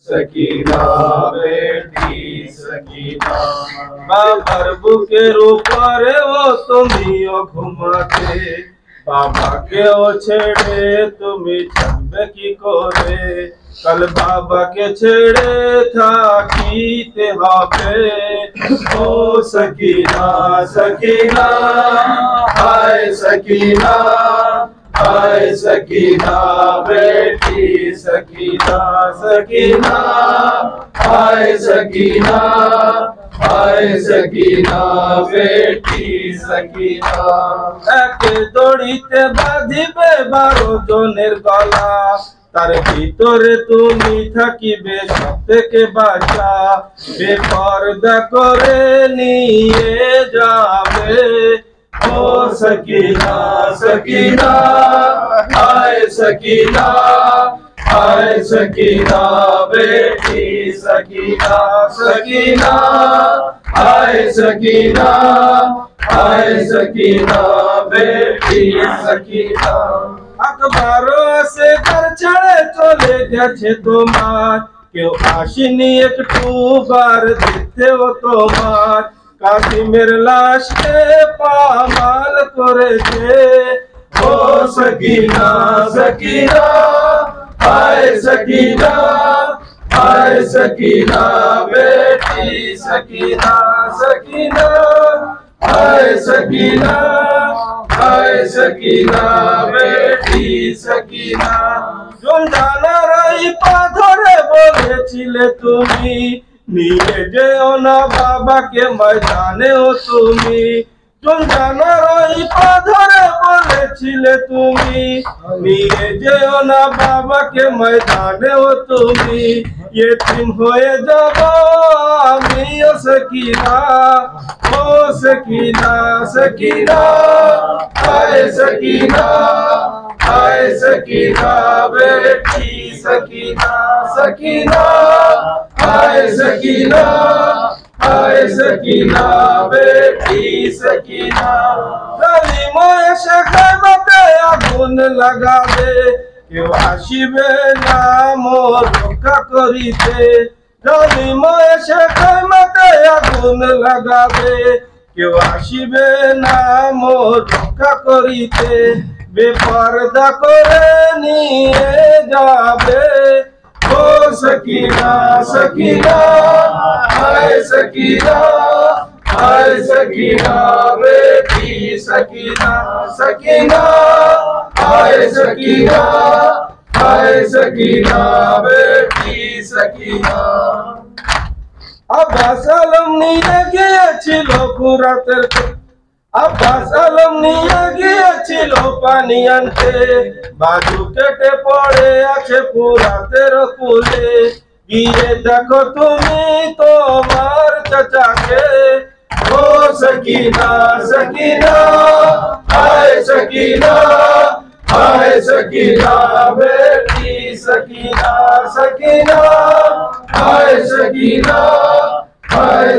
सकीना बेटी सकीना। बाबर बुकेर ऊपरे वो तुमिও ঘুমাতে, বাবাকেও ছেড়ে তুমি থাকবে কি করে? কাল বাবাকে ছেড়ে থাকিতে হবে। ও সকিনা সকিনা হায় সকিনা, हाय सकीना बेटी सकीना सकीना, हाय सकीना, हाय सकीना बेटी सकीना। एके दড়িতে বাঁধিবে 12 জনের গলা, তার ভিতরে তুমি থাকিবে সবথেকে বাঁচা। বেপরদা করে নিয়ে যাবে। ओ सकीना सकीना हाय सकीना, हाय सकीना बेटी सकीना सकीना, हाय सकीना, हाय सकीना बेटी सकीना। अखबारों से घर छड़े चले গেছে তোমার, কেউ আসেনি একটু বার দিতেও তোমার। কাসিমের লাশকে পামাল করেছে। ও সকিনা সকিনা হায় সকিনা, হায় সকিনা বেটি সকিনা সকিনা, হায় সকিনা, হায় সকিনা বেটি সকিনা। জঞ্জানার এই পা ধরে বলেছিলে তুমি, নিয়ে যেও না বাবাকে ময়দানেও তুমি। জঞ্জানার ওই পা ধরে বলেছিলে তুমি, নিয়ে যেও না বাবাকে ময়দানেও তুমি। ইতিম হয়ে যাব আমিও সকিনা। ও সকিনা সকিনা হায় সকিনা, হায় সকিনা বেটি सकीना सकीना, हाय सकीना, हाय सकीना बेटी सकीना। জালিমো এসে খাইবাতে আগুন লাগাবে, কেউ আসিবে না মোর রক্ষা করিতে। জালিমো এসে খাইবাতে আগুন লাগাবে, কেউ আসিবে না মোর রক্ষা করিতে। বেপরদা করে নিয়ে যাবে। ও সকিনা সকিনা হায় সকিনা, हाय सकीना बेटी सकीना सकीना, हाय सकीना, हाय सकीना बेटी सकीना। আব্বাস আলম নিয়ে গিয়েছিল কুরাতের, আব্বাস আলম নিয়ে গিয়েছিল পানি আনতে। বাজু কেটে পড়ে আছে ফুরাতের কুলে। গিয়ে দেখো তুমি তোমার চাচাকে। ও সকিনা সকিনা হায় সকিনা, हाय सकीना बेटी सकीना सकीना, हाय सकीना, हाय